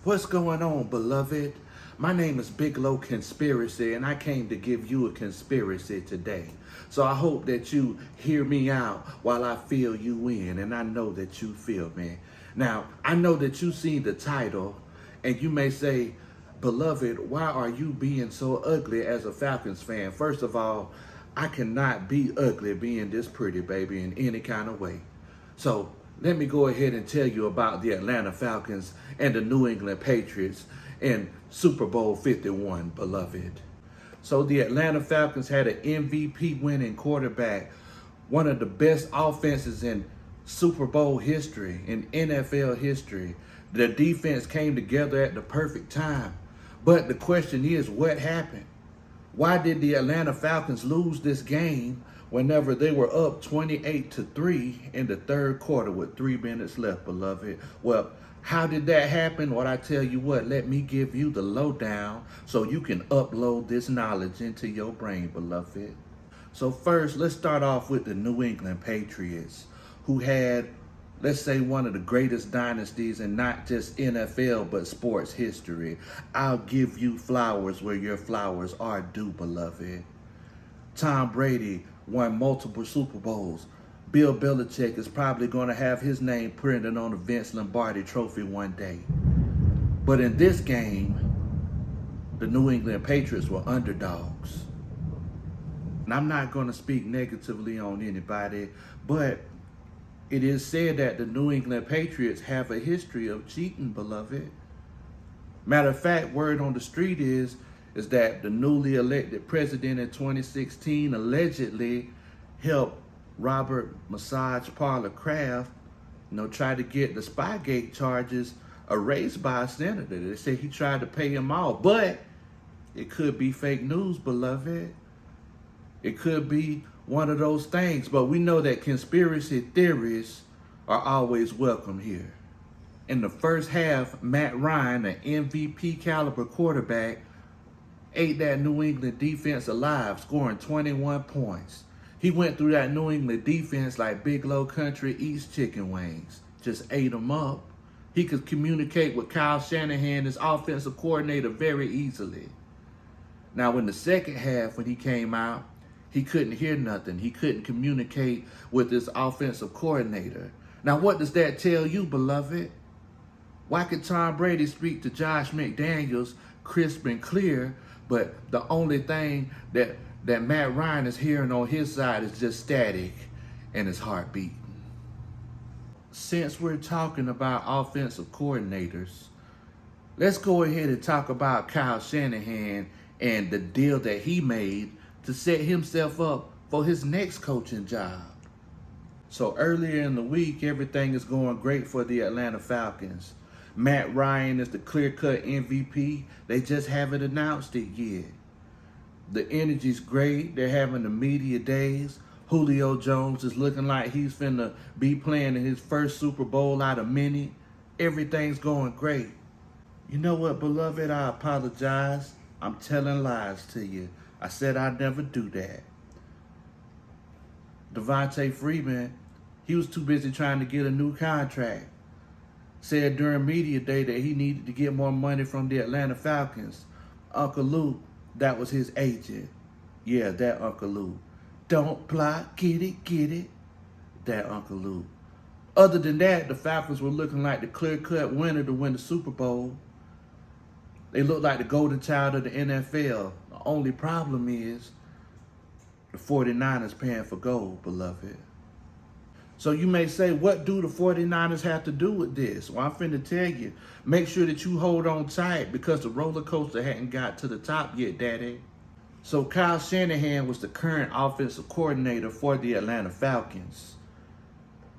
What's going on, beloved? My name is Big Low Kunspiracy, and I came to give you a conspiracy today. So I hope that you hear me out while I fill you in, and I know that you feel me. Now, I know that you seen the title, and you may say, beloved, why are you being so ugly as a Falcons fan? First of all, I cannot be ugly being this pretty, baby, in any kind of way. So let me go ahead and tell you about the Atlanta Falcons and the New England Patriots in Super Bowl 51, beloved. So the Atlanta Falcons had an MVP winning quarterback, one of the best offenses in Super Bowl history, in NFL history. The defense came together at the perfect time. But the question is, what happened? Why did the Atlanta Falcons lose this game whenever they were up 28-3 in the third quarter with 3 minutes left, beloved? Well, how did that happen? Well, I tell you what, let me give you the lowdown so you can upload this knowledge into your brain, beloved. So first, let's start off with the New England Patriots, who had, let's say, one of the greatest dynasties in not just NFL, but sports history. I'll give you flowers where your flowers are due, beloved. Tom Brady won multiple Super Bowls. Bill Belichick is probably going to have his name printed on the Vince Lombardi trophy one day. But in this game, the New England Patriots were underdogs. And I'm not going to speak negatively on anybody, but it is said that the New England Patriots have a history of cheating, beloved. Matter of fact, word on the street is that the newly elected president in 2016 allegedly helped Robert Massage Parlor Kraft, try to get the Spygate charges erased by a senator. They say he tried to pay him off, but it could be fake news, beloved. It could be one of those things, but we know that conspiracy theories are always welcome here. In the first half, Matt Ryan, an MVP caliber quarterback, ate that New England defense alive, scoring 21 points. He went through that New England defense like Big Low Country eats chicken wings. Just ate them up. He could communicate with Kyle Shanahan, his offensive coordinator, very easily. Now, in the second half, when he came out, he couldn't hear nothing. He couldn't communicate with his offensive coordinator. Now, what does that tell you, beloved? Why could Tom Brady speak to Josh McDaniels crisp and clear, but the only thing that Matt Ryan is hearing on his side is just static and his heart beating? Since we're talking about offensive coordinators, let's go ahead and talk about Kyle Shanahan and the deal that he made to set himself up for his next coaching job. So earlier in the week, everything is going great for the Atlanta Falcons. Matt Ryan is the clear-cut MVP. They just haven't announced it yet. The energy's great. They're having the media days. Julio Jones is looking like he's finna be playing in his first Super Bowl out of many. Everything's going great. You know what, beloved? I apologize. I'm telling lies to you. I said I'd never do that. Devontae Freeman, he was too busy trying to get a new contract. Said during media day that he needed to get more money from the Atlanta Falcons. Uncle Luke, that was his agent. Yeah, that Uncle Luke. Don't block, get it. That Uncle Luke. Other than that, the Falcons were looking like the clear-cut winner to win the Super Bowl. They look like the golden child of the NFL. The only problem is the 49ers paying for gold, beloved. So you may say, what do the 49ers have to do with this? Well, I'm finna tell you. Make sure that you hold on tight because the roller coaster hadn't got to the top yet, daddy. So Kyle Shanahan was the current offensive coordinator for the Atlanta Falcons.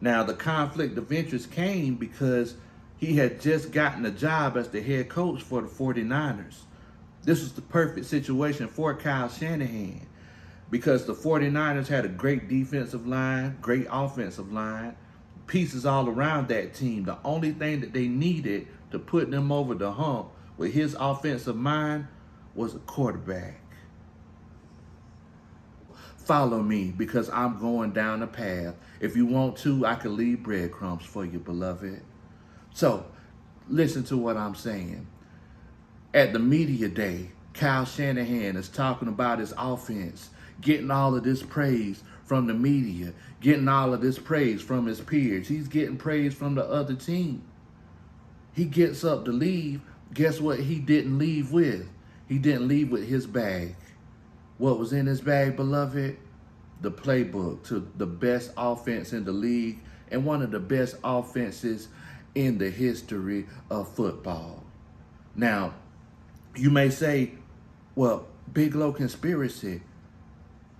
Now, the conflict of interest came because he had just gotten a job as the head coach for the 49ers. This was the perfect situation for Kyle Shanahan because the 49ers had a great defensive line, great offensive line, pieces all around that team. The only thing that they needed to put them over the hump with his offensive mind was a quarterback. Follow me because I'm going down a path. If you want to, I can leave breadcrumbs for you, beloved. So Listen to what I'm saying. At the media day, Kyle Shanahan is talking about his offense, getting all of this praise from the media, getting all of this praise from his peers. He's getting praise from the other team. He gets up to leave. Guess what he didn't leave with? He didn't leave with his bag. What was in his bag, beloved? The playbook to the best offense in the league and one of the best offenses in the history of football. Now, you may say, well, Big Low Conspiracy,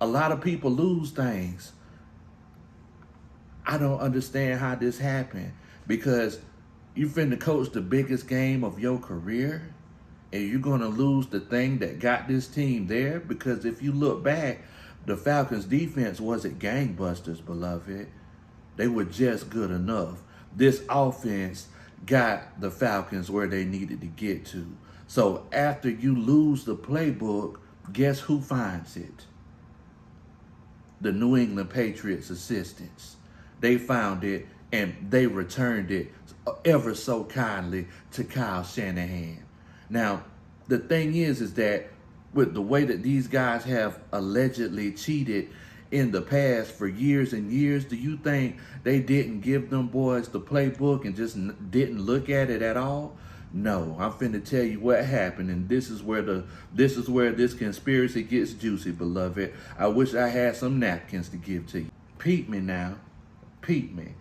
a lot of people lose things. I don't understand how this happened, because you finna coach the biggest game of your career and you're gonna lose the thing that got this team there. Because if you look back, the Falcons defense wasn't gangbusters, beloved. They were just good enough. This offense got the Falcons where they needed to get to. So after you lose the playbook, guess who finds it? The New England Patriots assistants. They found it and they returned it ever so kindly to Kyle Shanahan. Now, the thing is that with the way that these guys have allegedly cheated in the past for years and years, do you think they didn't give them boys the playbook and just didn't look at it at all? No, I'm finna tell you what happened, and this is where this conspiracy gets juicy, beloved. I wish I had some napkins to give to you. Peep me now. Peep me.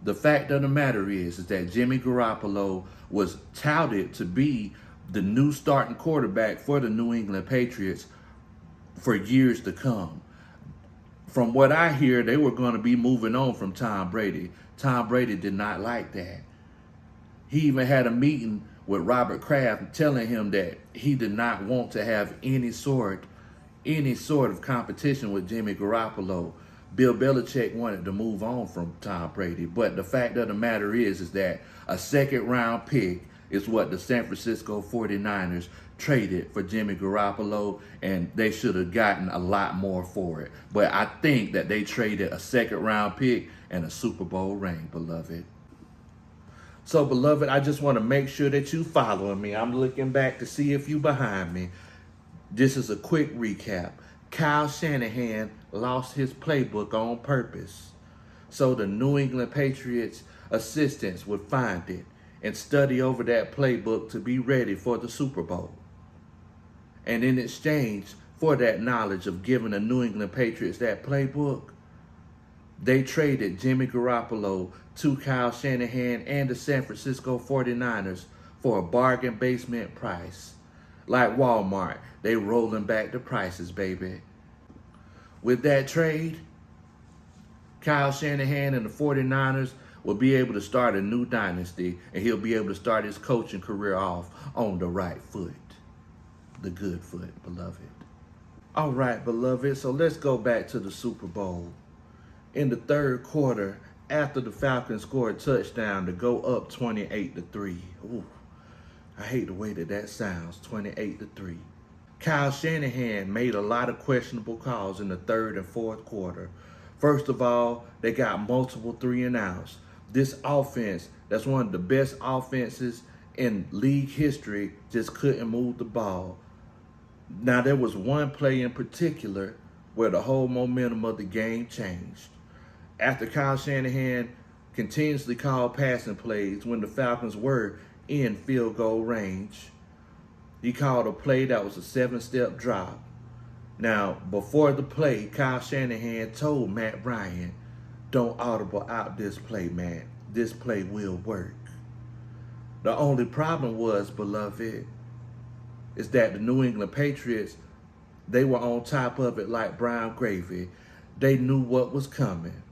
The fact of the matter is that Jimmy Garoppolo was touted to be the new starting quarterback for the New England Patriots for years to come. From what I hear, they were going to be moving on from Tom Brady. Tom Brady did not like that. He even had a meeting with Robert Kraft telling him that he did not want to have any sort of competition with Jimmy Garoppolo. Bill Belichick wanted to move on from Tom Brady. But the fact of the matter is that a second-round pick is what the San Francisco 49ers traded for Jimmy Garoppolo, and they should have gotten a lot more for it. But I think that they traded a second-round pick and a Super Bowl ring, beloved. So, beloved, I just want to make sure that you following me. I'm looking back to see if you behind me. This is a quick recap. Kyle Shanahan lost his playbook on purpose so the New England Patriots assistants would find it and study over that playbook to be ready for the Super Bowl. And in exchange for that knowledge of giving the New England Patriots that playbook, they traded Jimmy Garoppolo to Kyle Shanahan and the San Francisco 49ers for a bargain basement price. Like Walmart, they rolling back the prices, baby. With that trade, Kyle Shanahan and the 49ers will be able to start a new dynasty, and he'll be able to start his coaching career off on the right foot. The good foot, beloved. All right, beloved, so let's go back to the Super Bowl. In the third quarter, after the Falcons scored a touchdown to go up 28-3. Ooh, I hate the way that sounds, 28-3. Kyle Shanahan made a lot of questionable calls in the third and fourth quarter. First of all, they got multiple 3-and-outs. This offense, that's one of the best offenses in league history, just couldn't move the ball. Now, there was one play in particular where the whole momentum of the game changed. After Kyle Shanahan continuously called passing plays when the Falcons were in field goal range, he called a play that was a 7-step drop. Now, before the play, Kyle Shanahan told Matt Ryan, don't audible out this play, man. This play will work. The only problem was, beloved, is that the New England Patriots, they were on top of it like brown gravy. They knew what was coming.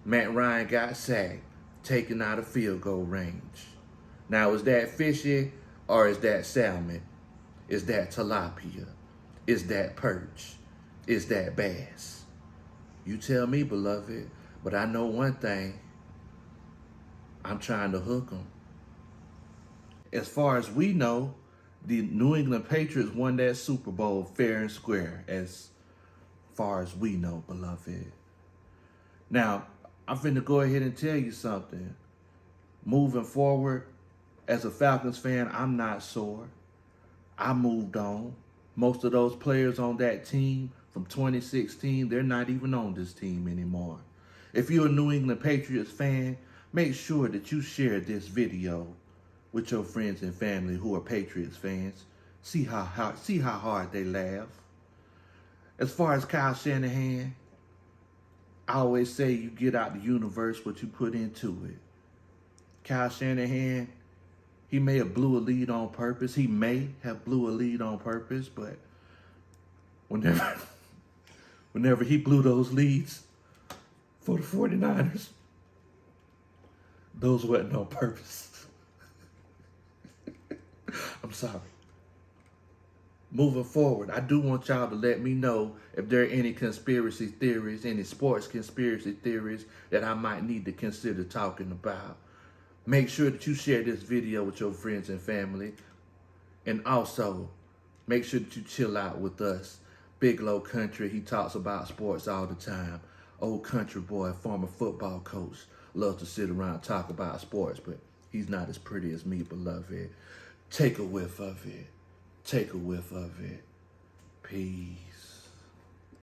Matt Ryan got sacked, taken out of field goal range. Now, is that fishy or is that salmon? Is that tilapia? Is that perch? Is that bass? You tell me, beloved, but I know one thing. I'm trying to hook them. As far as we know, the New England Patriots won that Super Bowl fair and square, as far as we know, beloved. Now, I'm finna go ahead and tell you something. Moving forward, As a Falcons fan, I'm not sore. I moved on. Most of those players on that team from 2016, they're not even on this team anymore. If you're a New England Patriots fan, make sure that you share this video with your friends and family who are Patriots fans. See how hard they laugh. As far as Kyle Shanahan, I always say you get out the universe what you put into it. Kyle Shanahan, he may have blew a lead on purpose. He may have blew a lead on purpose, but whenever he blew those leads for the 49ers, those wasn't on purpose. I'm sorry. Moving forward, I do want y'all to let me know if there are any conspiracy theories, any sports conspiracy theories that I might need to consider talking about. Make sure that you share this video with your friends and family. And also, make sure that you chill out with us. Big Low Country, he talks about sports all the time. Old country boy, former football coach, loves to sit around and talk about sports, but he's not as pretty as me, beloved. Take a whiff of it. Take a whiff of it. Peace.